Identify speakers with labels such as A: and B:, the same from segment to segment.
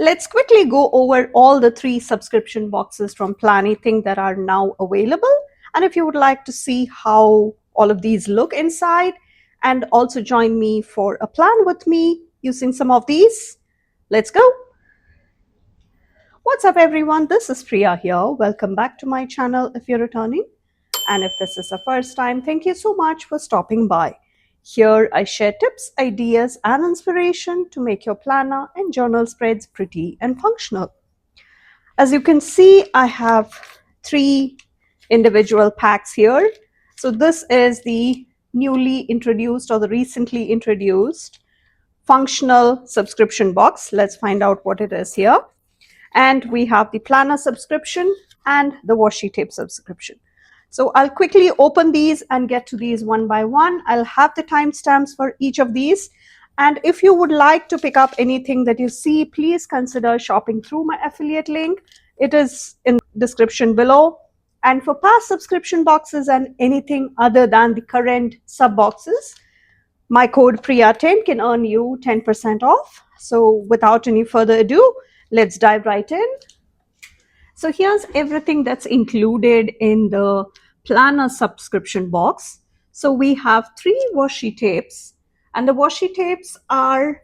A: Let's quickly go over all the 3 subscription boxes from Planything that are now available. And if you would like to see how all of these look inside and also join me for a plan with me using some of these, let's go. What's up everyone, this is Priya here. Welcome back to my channel if you're returning. And if this is the first time, thank you so much for stopping by. Here I share tips, ideas, and inspiration to make your planner and journal spreads pretty and functional. As you can see, I have 3 individual packs here. So this is the newly introduced or the recently introduced functional subscription box. Let's find out what it is here. And we have the planner subscription and the washi tape subscription. So I'll quickly open these and get to these one by one. I'll have the timestamps for each of these. And if you would like to pick up anything that you see, please consider shopping through my affiliate link. It is in the description below. And for past subscription boxes and anything other than the current sub boxes, my code Priya10 can earn you 10% off. So without any further ado, let's dive right in. So here's everything that's included in the planner subscription box. So we have 3 washi tapes, and the washi tapes are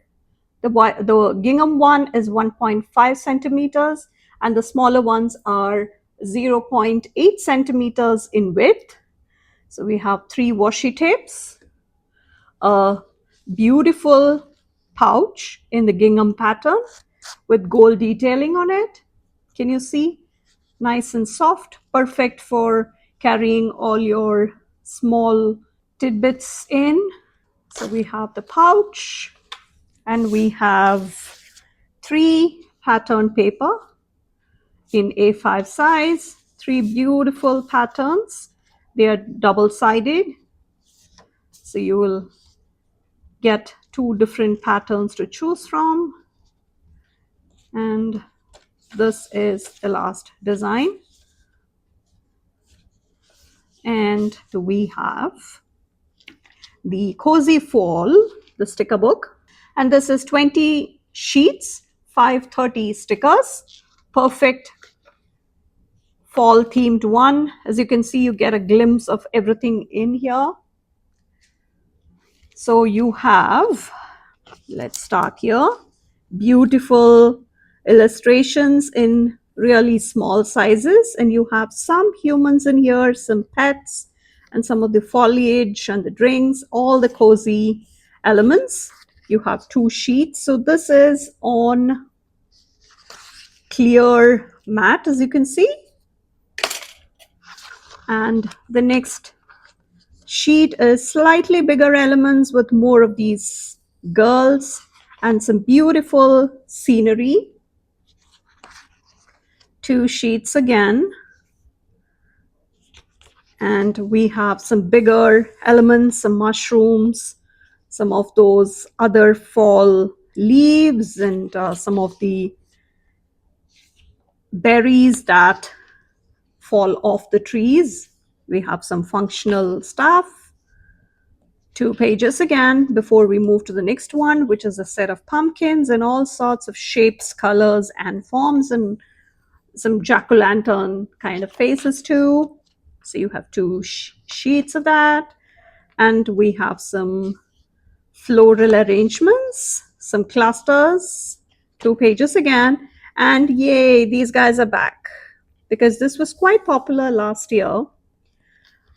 A: the Gingham one is 1.5 centimeters and the smaller ones are 0.8 centimeters in width. So we have 3 washi tapes, a beautiful pouch in the Gingham pattern with gold detailing on it. Can you see? Nice and soft, perfect for carrying all your small tidbits in. So we have the pouch and we have 3 pattern paper in A5 size, 3 beautiful patterns. They are double-sided. So you will get 2 different patterns to choose from. And this is the last design. And we have the Cozy Fall, the sticker book. And this is 20 sheets, 530 stickers. Perfect fall themed one. As you can see, you get a glimpse of everything in here. So you have, let's start here, beautiful illustrations in really small sizes, and you have some humans in here, some pets, and some of the foliage and the drinks, all the cozy elements. You have 2 sheets. So this is on clear mat, as you can see. And the next sheet is slightly bigger elements with more of these girls and some beautiful scenery. 2 sheets again. And we have some bigger elements, some mushrooms, some of those other fall leaves, and some of the berries that fall off the trees. We have some functional stuff. 2 pages again before we move to the next one, which is a set of pumpkins in all sorts of shapes, colors, and forms, and some jack-o'-lantern kind of faces too. So you have 2 sheets of that. And we have some floral arrangements, some clusters, 2 pages again. And yay, these guys are back because this was quite popular last year.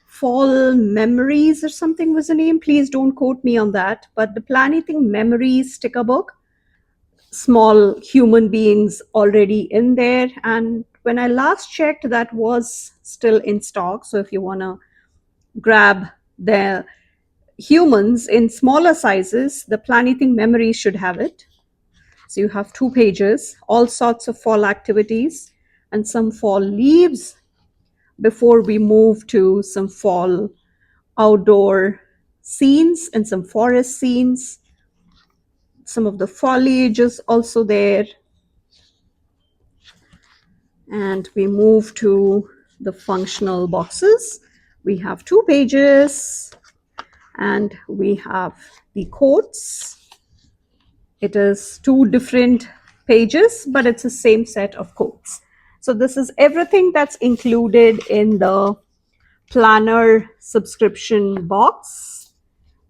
A: Fall Memories or something was the name. Please don't quote me on that. But the Planything Memories sticker book, small human beings already in there. And when I last checked, that was still in stock. So if you want to grab the humans in smaller sizes, the Planything Memories should have it. So you have 2 pages, all sorts of fall activities and some fall leaves before we move to some fall outdoor scenes and some forest scenes. Some of the foliage is also there. And we move to the functional boxes. We have 2 pages and we have the quotes. It is 2 different pages, but it's the same set of codes. So this is everything that's included in the planner subscription box.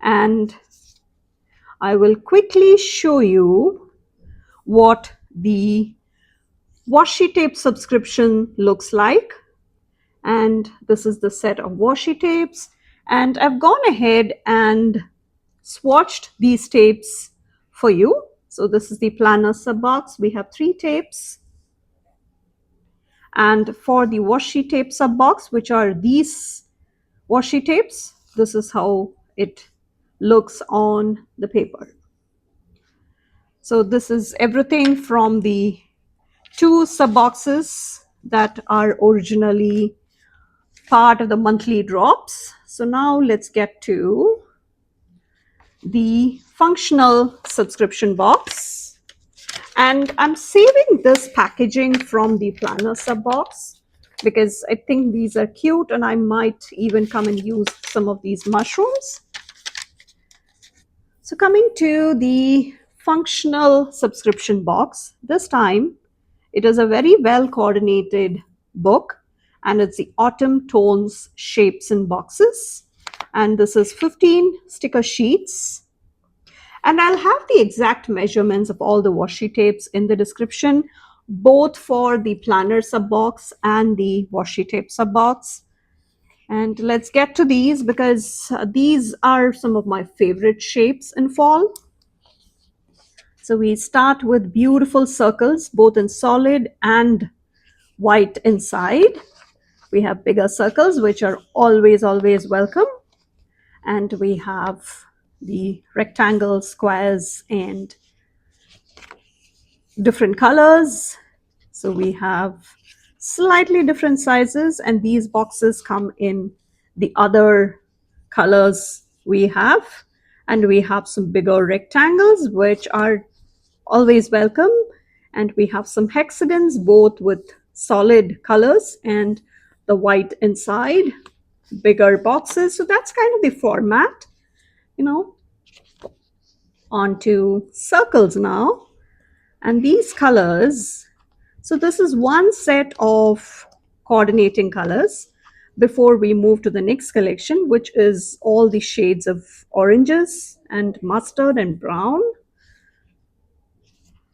A: And I will quickly show you what the washi tape subscription looks like. And this is the set of washi tapes. And I've gone ahead and swatched these tapes for you. So this is the planner sub box. We have 3 tapes. And for the washi tape sub box, which are these washi tapes, this is how it looks on the paper. So this is everything from the 2 sub boxes that are originally part of the monthly drops. So now let's get to the functional subscription box. And I'm saving this packaging from the planner sub box because I think these are cute and I might even come and use some of these mushrooms. So coming to the functional subscription box, this time it is a very well coordinated book and it's the autumn tones, shapes and boxes. And this is 15 sticker sheets. And I'll have the exact measurements of all the washi tapes in the description, both for the planner sub box and the washi tape sub box. And let's get to these because these are some of my favorite shapes in fall. So we start with beautiful circles, both in solid and white inside. We have bigger circles, which are always welcome. And we have the rectangles, squares, and different colors. So we have slightly different sizes, and these boxes come in the other colors we have. And we have some bigger rectangles, which are always welcome. And we have some hexagons, both with solid colors and the white inside, bigger boxes. So that's kind of the format, onto circles now. And these colors, so this is one set of coordinating colors before we move to the next collection, which is all the shades of oranges and mustard and brown.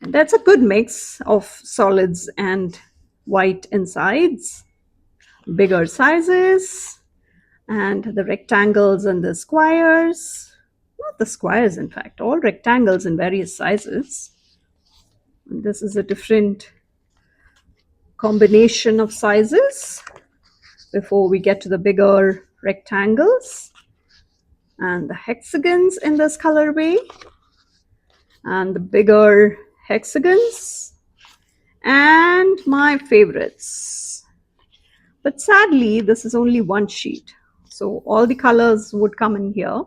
A: And that's a good mix of solids and white insides, bigger sizes, and the rectangles and the squares. Not the squares, in fact, all rectangles in various sizes. And this is a different combination of sizes before we get to the bigger rectangles and the hexagons in this colorway and the bigger hexagons and my favorites. But sadly, this is only one sheet, so all the colors would come in here.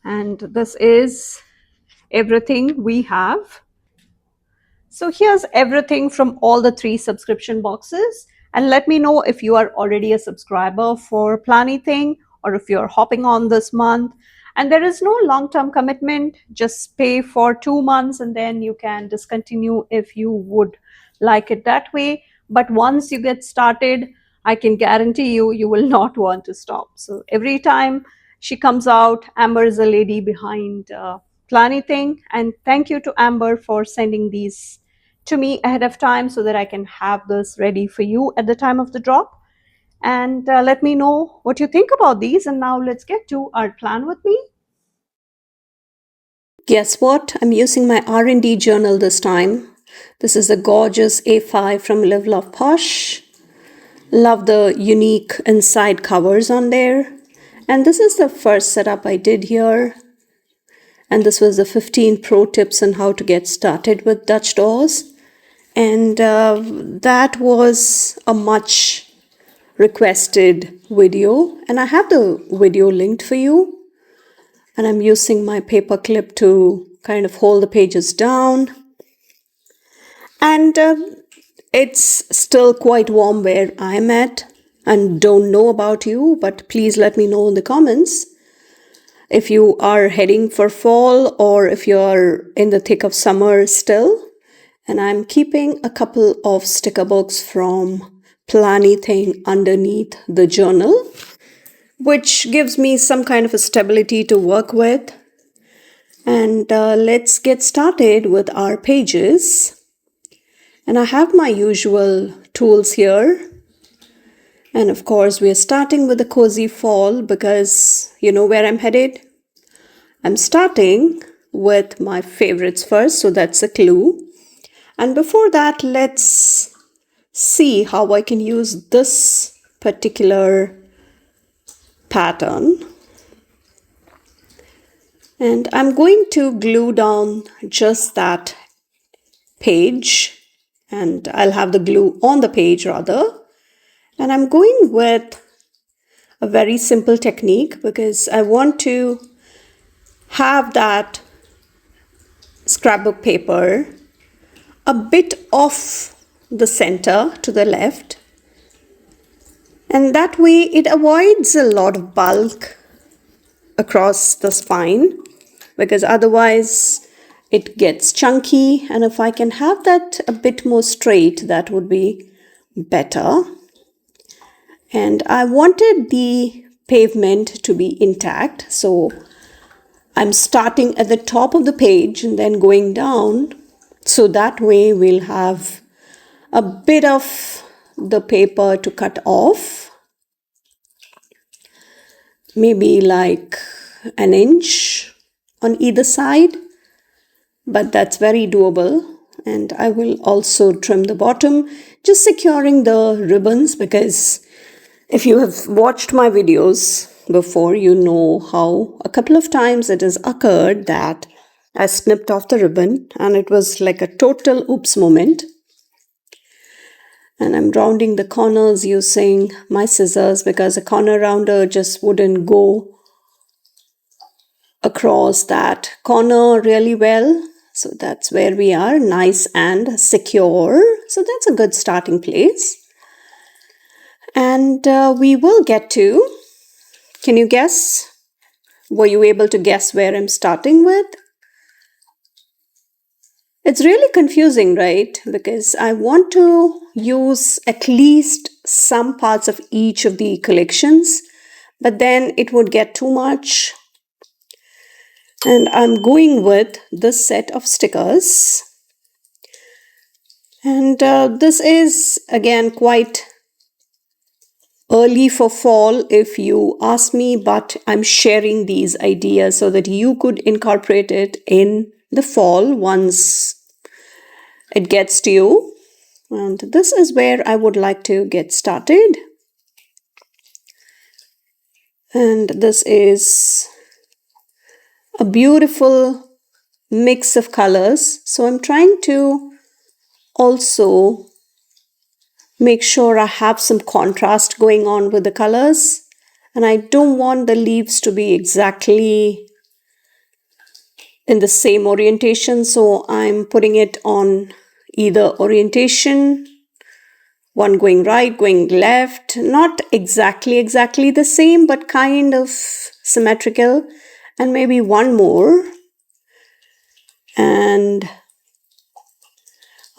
A: And this is everything we have. So here's everything from all the 3 subscription boxes. And let me know if you are already a subscriber for Planything or if you're hopping on this month. And there is no long-term commitment. Just pay for 2 months and then you can discontinue if you would like it that way. But once you get started, I can guarantee you will not want to stop. So every time she comes out, Amber is a lady behind Planything. And thank you to Amber for sending these to me ahead of time so that I can have this ready for you at the time of the drop. And let me know what you think about these. And now let's get to our plan with me. Guess what? I'm using my R&D journal this time. This is a gorgeous A5 from Live Love Posh. Love the unique inside covers on there. And this is the first setup I did here. And this was the 15 pro tips on how to get started with Dutch doors. And that was a much requested video. And I have the video linked for you. And I'm using my paper clip to kind of hold the pages down. And it's still quite warm where I'm at. And don't know about you, but please let me know in the comments if you are heading for fall or if you're in the thick of summer still. And I'm keeping a couple of sticker books from Planything underneath the journal, which gives me some kind of a stability to work with. And let's get started with our pages. And I have my usual tools here. And of course, we are starting with the cozy fall because you know where I'm headed. I'm starting with my favorites first, so that's a clue. And before that, let's see how I can use this particular pattern. And I'm going to glue down just that page, and I'll have the glue on the page rather. And I'm going with a very simple technique because I want to have that scrapbook paper a bit off the center to the left, and that way it avoids a lot of bulk across the spine, because otherwise it gets chunky, and if I can have that a bit more straight, that would be better. And I wanted the pavement to be intact, so I'm starting at the top of the page and then going down, so that way we'll have a bit of the paper to cut off, maybe like an inch on either side, but that's very doable. And I will also trim the bottom, just securing the ribbons, because if you have watched my videos before, you know how a couple of times it has occurred that I snipped off the ribbon and it was like a total oops moment. And I'm rounding the corners using my scissors because a corner rounder just wouldn't go across that corner really well. So that's where we are, nice and secure. So that's a good starting place. And we will get to, can you guess? Were you able to guess where I'm starting with? It's really confusing, right? Because I want to use at least some parts of each of the collections, but then it would get too much. And I'm going with this set of stickers. And this is again quite early for fall if you ask me, but I'm sharing these ideas so that you could incorporate it in the fall once it gets to you. And this is where I would like to get started. And this is a beautiful mix of colors. So I'm trying to also make sure I have some contrast going on with the colors. And I don't want the leaves to be exactly in the same orientation. So I'm putting it on either orientation, one going right, going left, not exactly the same, but kind of symmetrical, and maybe one more. And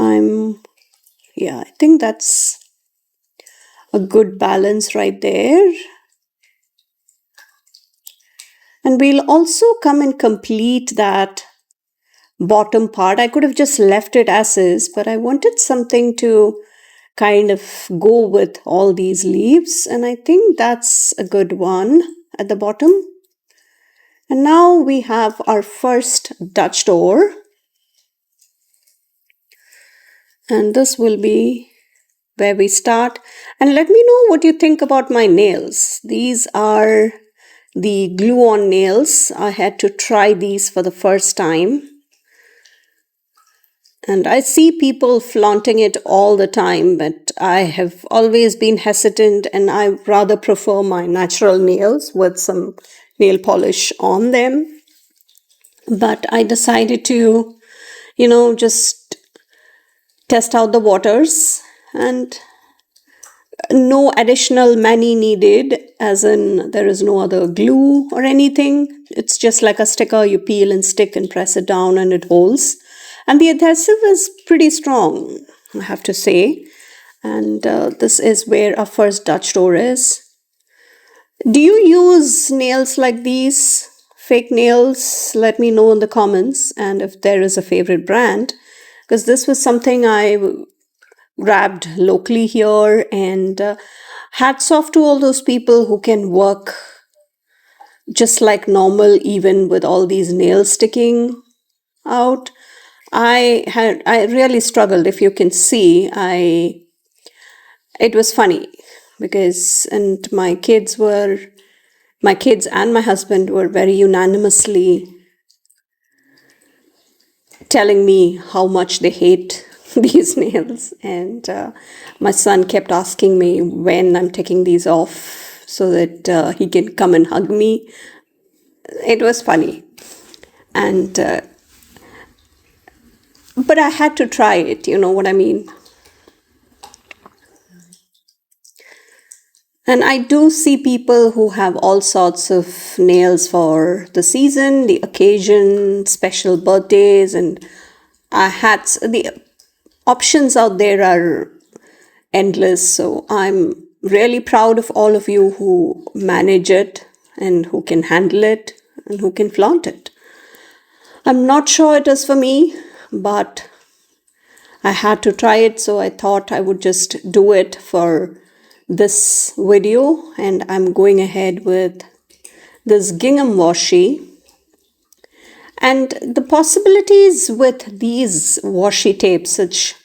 A: I think that's a good balance right there. And we'll also come and complete that bottom part. I could have just left it as is, but I wanted something to kind of go with all these leaves. And I think that's a good one at the bottom. And now we have our first Dutch door. And this will be where we start. And let me know what you think about my nails. These are the glue-on nails. I had to try these for the first time. And I see people flaunting it all the time, but I have always been hesitant, and I rather prefer my natural nails with some nail polish on them. But I decided to, just test out the waters, and no additional mani needed, as in there is no other glue or anything. It's just like a sticker you peel and stick and press it down and it holds. And the adhesive is pretty strong, I have to say. And this is where our first Dutch door is. Do you use nails like these? Fake nails? Let me know in the comments. And if there is a favorite brand, because this was something I grabbed locally here. And hats off to all those people who can work just like normal, even with all these nails sticking out. I really struggled. If you can see, it was funny because, and my kids and my husband were very unanimously telling me how much they hate these nails. And my son kept asking me when I'm taking these off so that he can come and hug me. It was funny. And but I had to try it, you know what I mean? And I do see people who have all sorts of nails for the season, the occasion, special birthdays, and hats. The options out there are endless. So I'm really proud of all of you who manage it and who can handle it and who can flaunt it. I'm not sure it is for me, but I had to try it, so I thought I would just do it for this video. And I'm going ahead with this Gingham washi. And the possibilities with these washi tapes, such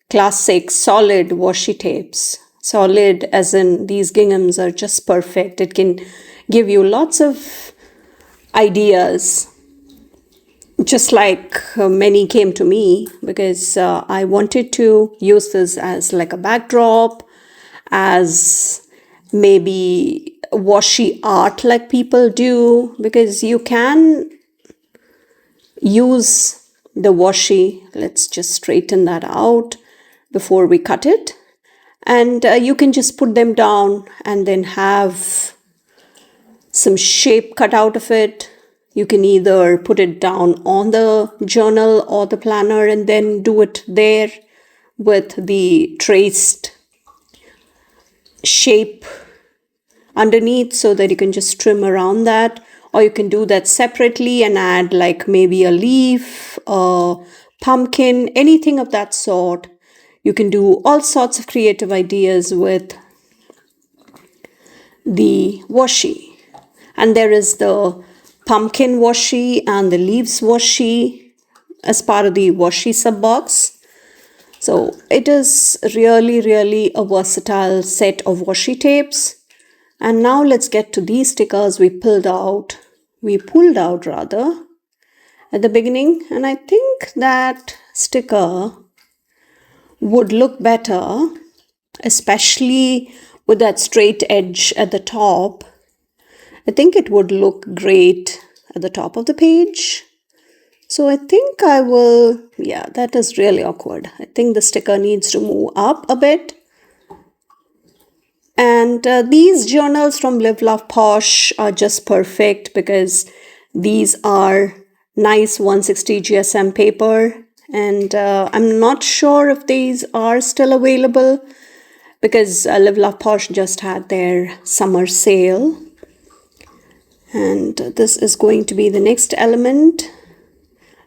A: classic solid washi tapes, solid as in these Ginghams, are just perfect. It can give you lots of ideas, just like many came to me, because I wanted to use this as like a backdrop, as maybe washi art like people do, because you can use the washi. Let's just straighten that out before we cut it. And you can just put them down and then have some shape cut out of it. You can either put it down on the journal or the planner and then do it there with the traced shape underneath, so that you can just trim around that. Or you can do that separately and add like maybe a leaf, a pumpkin, anything of that sort. You can do all sorts of creative ideas with the washi. And there is the pumpkin washi and the leaves washi as part of the washi sub box. So it is really, really a versatile set of washi tapes. And now let's get to these stickers we pulled out rather at the beginning. And I think that sticker would look better, especially with that straight edge at the top. I think it would look great at the top of the page. So I think I will, yeah, that is really awkward. I think the sticker needs to move up a bit. And these journals from Live Love Posh are just perfect because these are nice 160 GSM paper. And I'm not sure if these are still available because Live Love Posh just had their summer sale. And this is going to be the next element.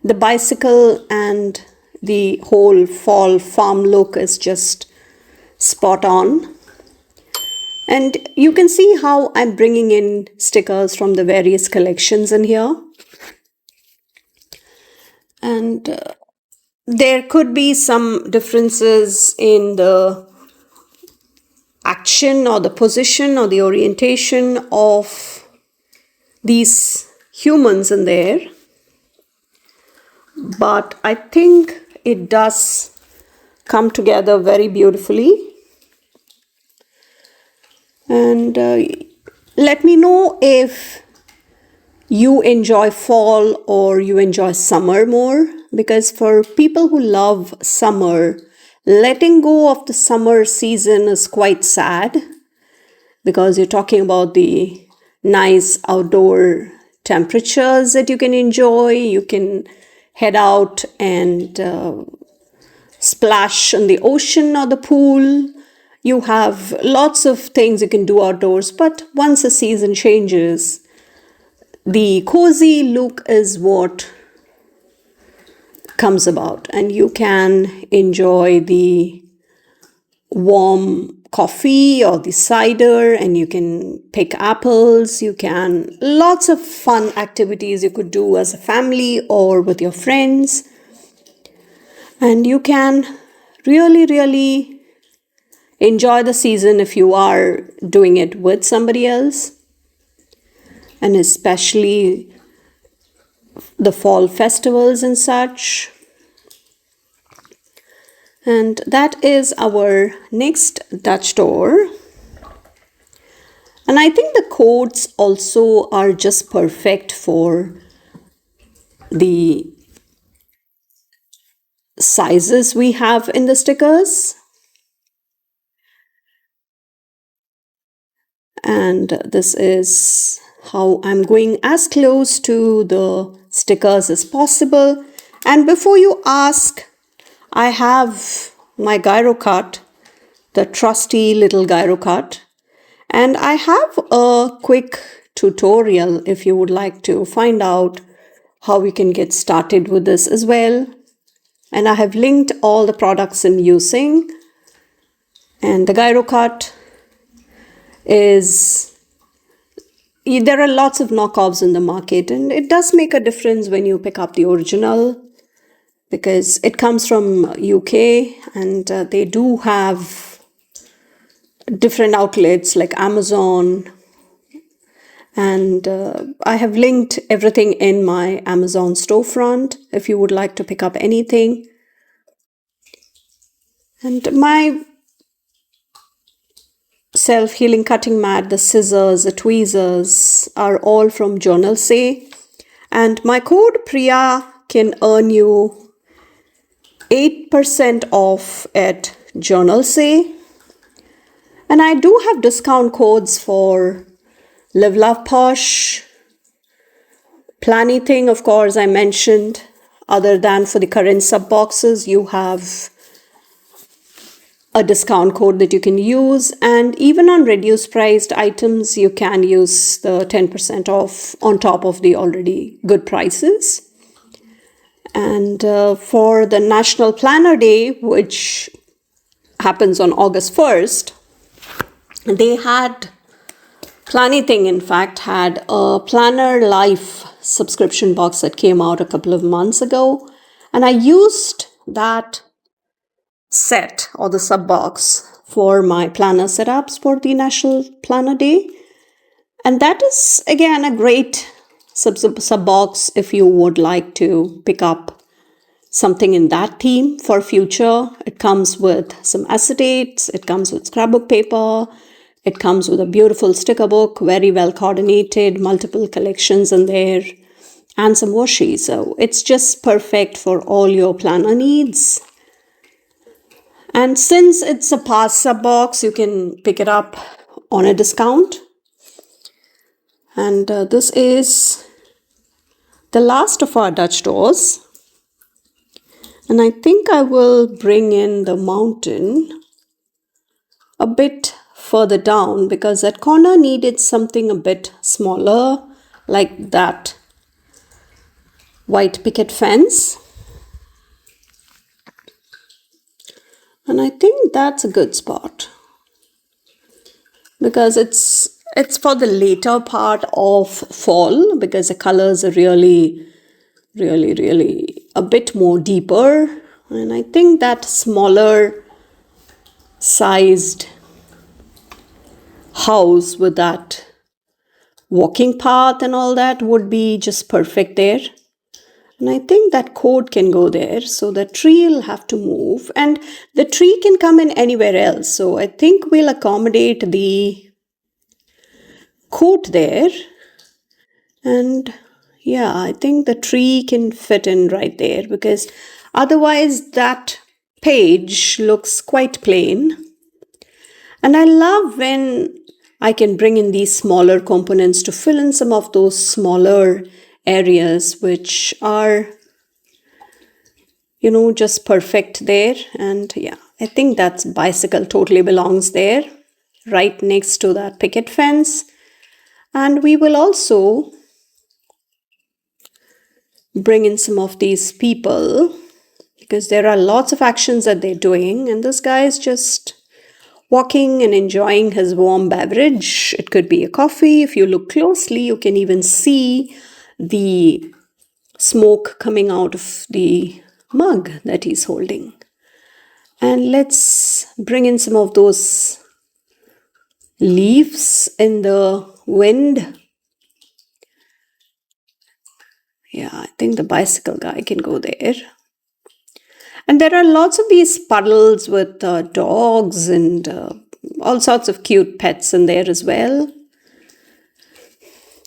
A: The bicycle and the whole fall farm look is just spot on. And you can see how I'm bringing in stickers from the various collections in here. And there could be some differences in the action or the position or the orientation of these humans in there. But I think it does come together very beautifully. And let me know if you enjoy fall or you enjoy summer more, because for people who love summer, letting go of the summer season is quite sad, because you're talking about the nice outdoor temperatures that you can enjoy. You can head out and splash in the ocean or the pool. You have lots of things you can do outdoors, but once the season changes, the cozy look is what comes about, and you can enjoy the warm coffee or the cider, and you can pick apples. You can, lots of fun activities you could do as a family or with your friends, and you can really enjoy the season if you are doing it with somebody else, and especially the fall festivals and such. And that is our next Dutch door. And I think the codes also are just perfect for the sizes we have in the stickers. And this is how I'm going as close to the stickers as possible. And before you ask, I have my gyro cut, the trusty little gyro cut, and I have a quick tutorial if you would like to find out how you can get started with this as well. And I have linked all the products I'm using. And the gyro cut is, there are lots of knockoffs in the market, and it does make a difference when you pick up the original, because it comes from UK, and they do have different outlets like Amazon, and I have linked everything in my Amazon storefront if you would like to pick up anything. And my self-healing cutting mat, the scissors, the tweezers are all from Journal Say, and my code Priya can earn you 8% off at Journal Say. And I do have discount codes for Live Love Posh, Planything, of course, I mentioned. Other than for the current sub boxes, you have a discount code that you can use. And even on reduced priced items, you can use the 10% off on top of the already good prices. And for the National Planner Day, which happens on August 1st, they had, Planything in fact had a Planner Life subscription box that came out a couple of months ago. And I used that set or the sub box for my planner setups for the National Planner Day. And that is again a great sub box if you would like to pick up something in that theme for future. It comes with some acetates, it comes with scrapbook paper, it comes with a beautiful sticker book, very well coordinated, multiple collections in there, and some washi. So it's just perfect for all your planner needs. And since it's a past sub box, you can pick it up on a discount. And this is the last of our Dutch doors. And I think I will bring in the mountain a bit further down, because that corner needed something a bit smaller, like that white picket fence. And I think that's a good spot, because it's for the later part of fall, because the colors are really a bit more deeper. And I think that smaller sized house with that walking path and all that would be just perfect there. And I think that code can go there. So the tree will have to move, and the tree can come in anywhere else. So I think we'll accommodate the coat there. And yeah, I think the tree can fit in right there, because otherwise that page looks quite plain. And I love when I can bring in these smaller components to fill in some of those smaller areas which are just perfect there. And yeah, I think that bicycle totally belongs there, right next to that picket fence. And we will also bring in some of these people because there are lots of actions that they're doing, and this guy is just walking and enjoying his warm beverage. It could be a coffee. If you look closely, you can even see the smoke coming out of the mug that he's holding. And let's bring in some of those leaves in the wind. Yeah, I think the bicycle guy can go there. And there are lots of these puddles with dogs and all sorts of cute pets in there as well.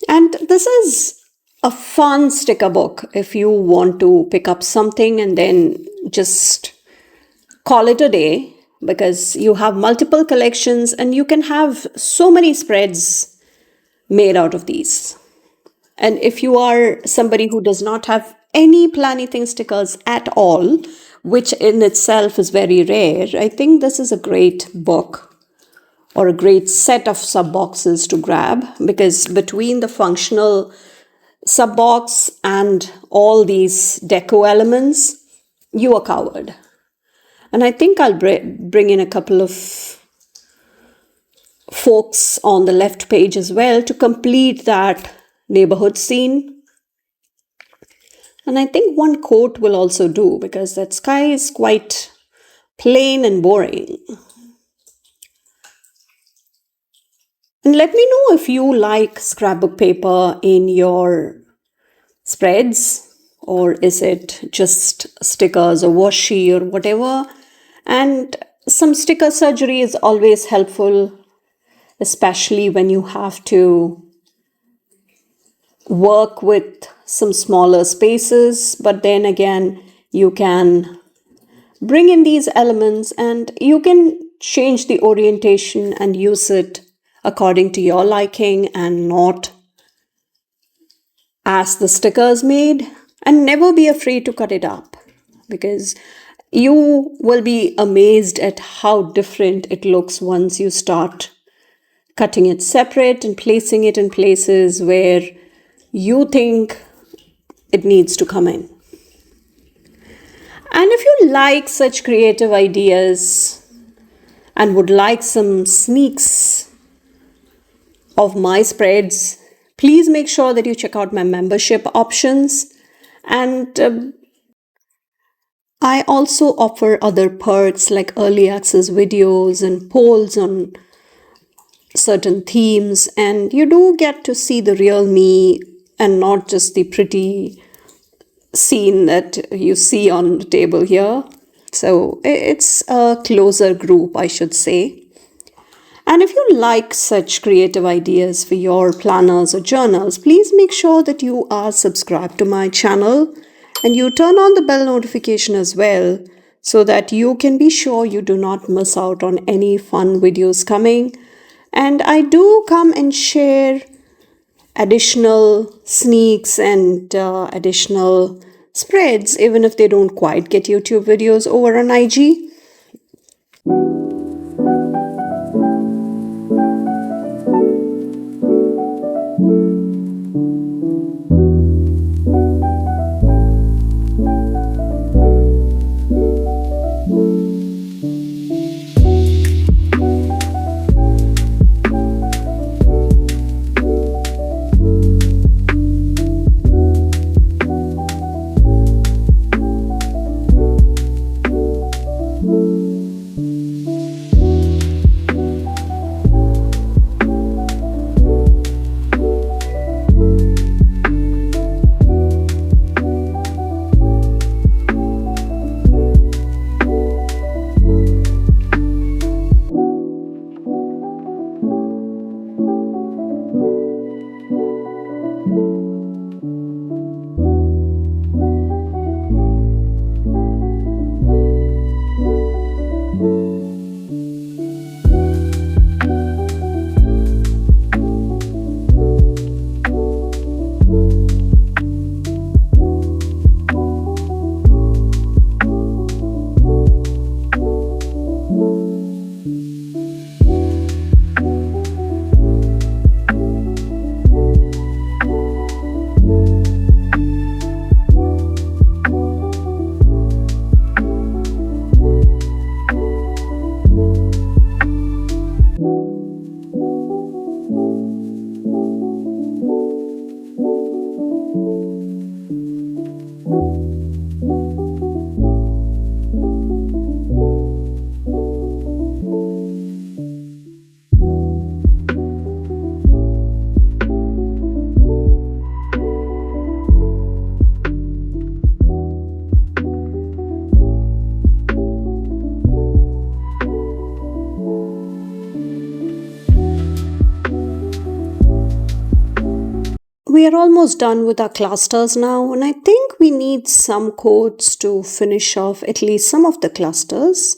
A: And this is a fun sticker book if you want to pick up something and then just call it a day, because you have multiple collections and you can have so many spreads made out of these. And if you are somebody who does not have any Planything stickers at all, which in itself is very rare, I think this is a great book or a great set of sub boxes to grab, because between the functional sub box and all these deco elements, you are covered. And I think I'll bring in a couple of folks on the left page as well to complete that neighborhood scene. And I think one coat will also do, because that sky is quite plain and boring. And let me know if you like scrapbook paper in your spreads, or is it just stickers or washi or whatever. And some sticker surgery is always helpful, especially when you have to work with some smaller spaces. But then again, you can bring in these elements and you can change the orientation and use it according to your liking and not as the stickers made. And never be afraid to cut it up, because you will be amazed at how different it looks once you start cutting it separate and placing it in places where you think it needs to come in. And if you like such creative ideas and would like some sneaks of my spreads, please make sure that you check out my membership options. And I also offer other perks like early access videos and polls on certain themes, and you do get to see the real me and not just the pretty scene that you see on the table here. So it's a closer group, I should say. And if you like such creative ideas for your planners or journals, please make sure that you are subscribed to my channel and you turn on the bell notification as well, so that you can be sure you do not miss out on any fun videos coming. And I do come and share additional sneaks and additional spreads, even if they don't quite get YouTube videos over on IG. We are almost done with our clusters now, and I think we need some coats to finish off at least some of the clusters.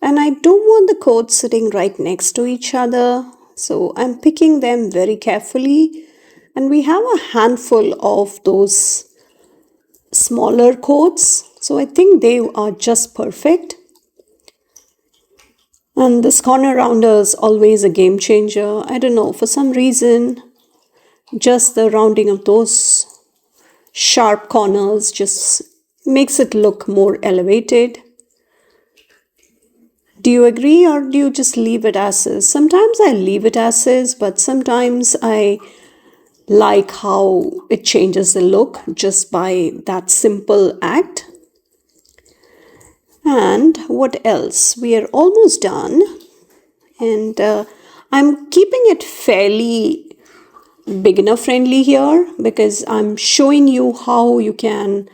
A: And I don't want the coats sitting right next to each other, so I'm picking them very carefully. And we have a handful of those smaller coats, so I think they are just perfect. And this corner rounder is always a game changer. I don't know, for some reason, just the rounding of those sharp corners just makes it look more elevated. Do you agree, or do you just leave it as is? Sometimes I leave it as is, but sometimes I like how it changes the look just by that simple act. And what else? We are almost done, and I'm keeping it fairly beginner friendly here because I'm showing you how you can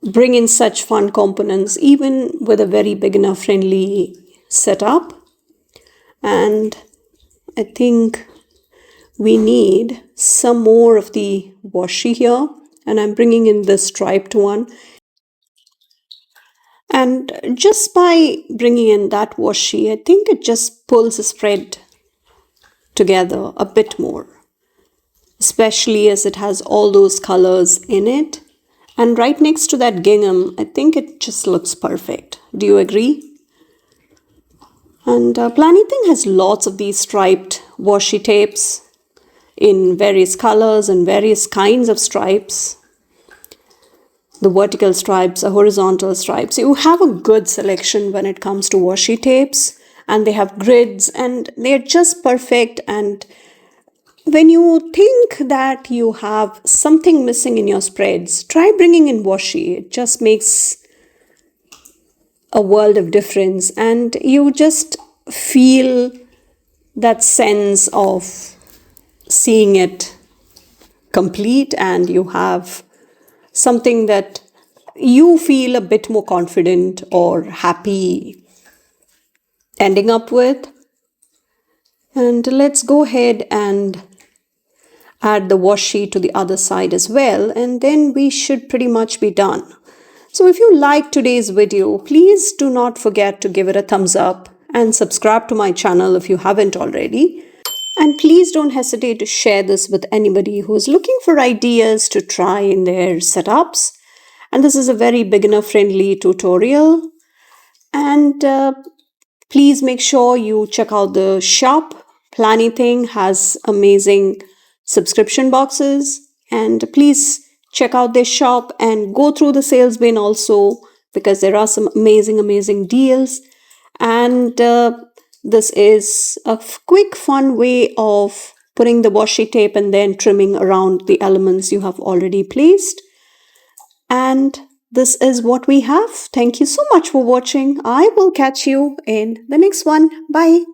A: bring in such fun components even with a very beginner friendly setup. And I think we need some more of the washi here, and I'm bringing in the striped one. And just by bringing in that washi, I think it just pulls the spread together a bit more, especially as it has all those colors in it. And right next to that gingham, I think it just looks perfect. Do you agree? And Planything has lots of these striped washi tapes in various colors and various kinds of stripes. The vertical stripes, the horizontal stripes. You have a good selection when it comes to washi tapes, and they have grids and they're just perfect. And when you think that you have something missing in your spreads, try bringing in washi. It just makes a world of difference, and you just feel that sense of seeing it complete, and you have something that you feel a bit more confident or happy ending up with. And let's go ahead and add the washi to the other side as well, and then we should pretty much be done. So if you liked today's video, please do not forget to give it a thumbs up and subscribe to my channel if you haven't already. And please don't hesitate to share this with anybody who is looking for ideas to try in their setups. And this is a very beginner friendly tutorial. And please make sure you check out the shop. Planything has amazing subscription boxes. And please check out their shop and go through the sales bin also, because there are some amazing deals. And this is a quick fun way of putting the washi tape and then trimming around the elements you have already placed. And this is what we have. Thank you so much for watching. I will catch you in the next one. Bye.